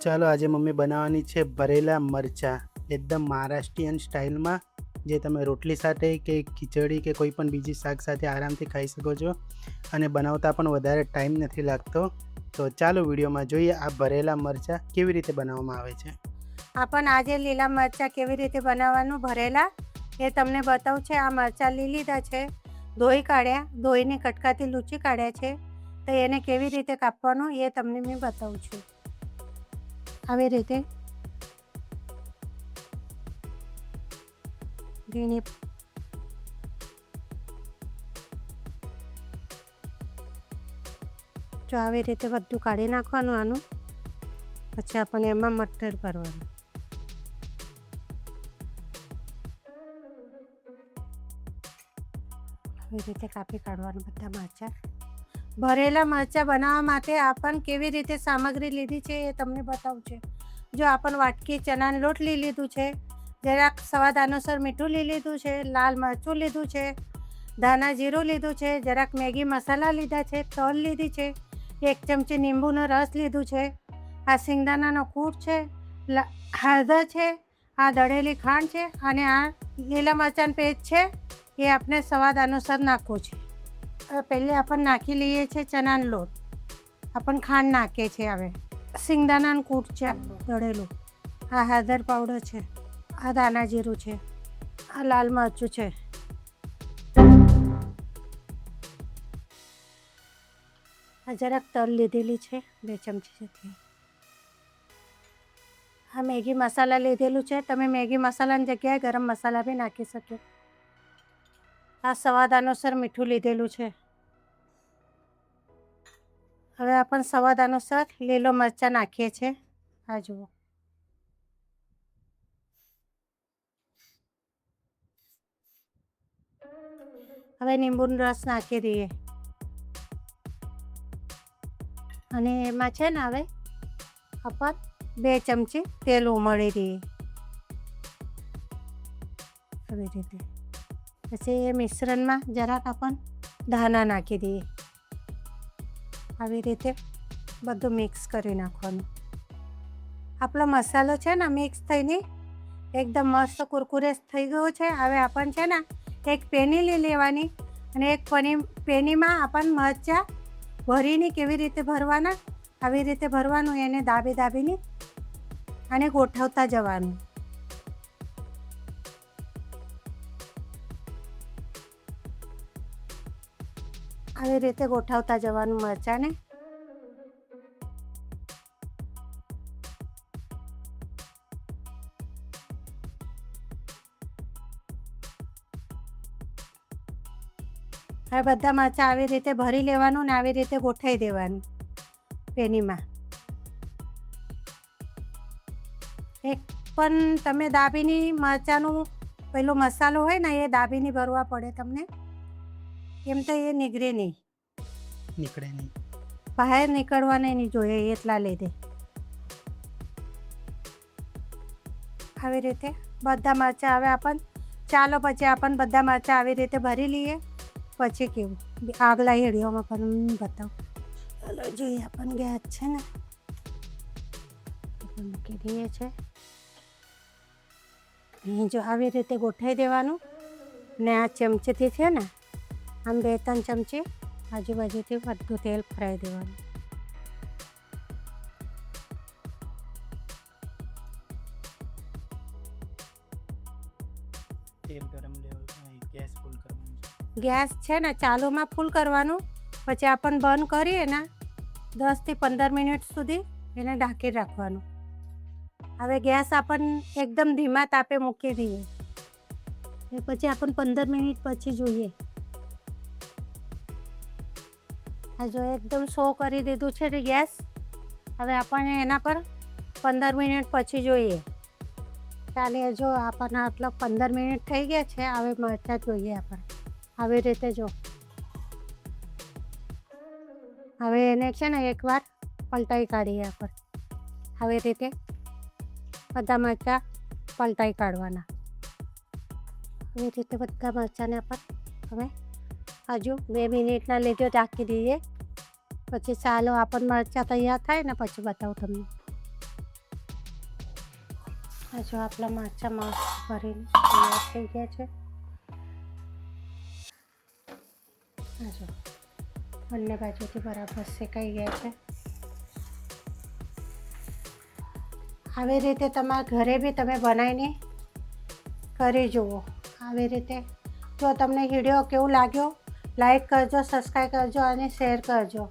ચાલો આજે મમ્મી બનાવવાની છે ભરેલા મરચાં એકદમ મહારાષ્ટ્રીયન સ્ટાઇલમાં, જે તમે રોટલી સાથે કે ખીચડી કે કોઈ પણ બીજી શાક સાથે આરામથી ખાઈ શકો છો અને બનાવતા પણ વધારે ટાઈમ નથી લાગતો. તો ચાલો વિડીયોમાં જોઈએ આ ભરેલા મરચાં કેવી રીતે બનાવવામાં આવે છે. આપણ આજે લીલા મરચાં કેવી રીતે બનાવવાનું ભરેલા એ તમને બતાવું છે. આ મરચાં લીધા છે, ધોઈ કાઢ્યા, ધોઈને કટકાથી લૂછી કાઢ્યા છે. તો એને કેવી રીતે કાપવાનું એ તમને મેં બતાવું છું. આવી રીતે ઝીણી જો આવી રીતે બધું કાઢી નાખવાનું આનું. પછી આપણે એમાં મટર કરવાનું. આવી રીતે કાપી કાઢવાનું બધા મરચાં. ભરેલા મરચાં બનાવવા માટે આપણ કેવી રીતે સામગ્રી લીધી છે એ તમને બતાવું છે. જો આપણ વાટકી ચણાનો લોટ લઈ લીધું છે, જરાક સ્વાદ અનુસાર મીઠું લઈ લીધું છે, લાલ મરચું લીધું છે, ધાણા જીરું લીધું છે, જરાક મેગી મસાલા લીધા છે, તલ લીધી છે, 1 ચમચી લીંબુનો રસ લીધું છે, આ શિંગદાણાનો કૂટ છે, હળદર છે, આ દળેલી ખાંડ છે અને આ લીલા મરચાંનો પેસ્ટ છે. એ આપણે સ્વાદ અનુસાર નાખવું છે. હવે પહેલે આપણે નાખી લઈએ છીએ ચણાનો લોટ. આપણે ખાંડ નાખીએ છીએ. હવે શિંગદાણાનું કૂટ છે દળેલું, આ હળદર પાવડર છે, આ ધાણા જીરું છે, આ લાલ મરચું છે, આ જરાક તલ લીધેલી છે 2 ચમચી જેટલી, આ મેગી મસાલા લીધેલું છે. તમે મેગી મસાલાની જગ્યાએ ગરમ મસાલા બી નાખી શકો. આ સ્વાદ અનુસાર મીઠું લીધેલું છે. હવે આપણે સ્વાદ અનુસાર લીલો મરચાં નાખીએ છીએ. આ જુઓ, હવે લીંબુનો રસ નાખી દઈએ અને એમાં છે ને હવે આપણે 2 ચમચી તેલ ઉમેરી દઈએ આવી રીતે. પછી એ મિશ્રણમાં જરાક આપણે ધાણા નાખી દઈએ. આવી રીતે બધું મિક્સ કરી નાખવાનું. આપણો મસાલો છે ને મિક્સ થઈને એકદમ મસ્ત કુરકુરે થઈ ગયો છે. હવે આપણને છે ને એક પેની લઈ લેવાની અને એક પેનીમાં આપણને મરચાં ભરીને કેવી રીતે ભરવાના, આવી રીતે ભરવાનું. એને દાબીને અને ગોઠવતા જવાનું. આવી રીતે ગોઠવતા જવાનું મરચાંને. હવે બધા મરચાં આવી રીતે ભરી લેવાનું ને આવી રીતે ગોઠવી દેવાનું પેનીમાં. એક પણ તમે દાબીને મરચાંનું પેલો મસાલો હોય ને એ દાબીને ભરવા પડે તમને, એમ તો એ નીકળે નહીં, બહાર નીકળવા નહીં જોઈએ એટલા લીધે. આવી રીતે બધા મરચાં હવે આપણને ચાલો પછી આપણને બધા મરચાં આવી રીતે ભરી લઈએ. પછી કેવું આગલા હેડીઓમાં પણ બતાવું. ચાલો જોઈએ. આપણને ગેસ છે ને મૂકી દઈએ છે. જો આવી રીતે ગોઠવી દેવાનું ને આ ચમચીથી છે ને આમ 2-3 ચમચી આજુબાજુથી બધું તેલ ફરાવી દેવાનું. તેલ ગરમ ગેસ ફૂલ કરવાનું. ગેસ છે ને ચાલુમાં ફૂલ કરવાનું. પછી આપણને બંધ કરીએ ને 10 થી 15 મિનિટ સુધી એને ઢાંકી રાખવાનું. હવે ગેસ આપણને એકદમ ધીમા તાપે મૂકી દઈએ. પછી આપણને 15 મિનિટ પછી જોઈએ. આ જો એકદમ સો કરી દીધું છે ગેસ. હવે આપણને એના પર 15 મિનિટ પછી જોઈએ. ચાલે જો આપણને આટલો 15 મિનિટ થઈ ગયા છે. હવે મરચાં જોઈએ આપણે આવી રીતે. જો હવે એને છે ને એકવાર પલટાઈ કાઢીએ આપણે. આવી રીતે બધા મરચાં પલટાઈ કાઢવાના. આવી રીતે બધા મરચાંને આપણે હવે હજુ 2 મિનિટના લીધે ઢાંકી દઈએ. પછી ચાલો આપણને મરચાં તૈયાર થાય ને પછી બતાવું તમને. આ જો આપણા મરચાં મસ્ત ભરીને તૈયાર થઈ ગયા છે. આ જો બંને બાજુથી બરાબર શેકાઈ ગયા છે. આવી રીતે તમારા ઘરે બી તમે બનાવીને કરી જુઓ. આવી રીતે જો તમને વિડીયો કેવું લાગ્યો, લાઈક કરજો, સબસ્ક્રાઈબ કરજો અને શેર કરજો.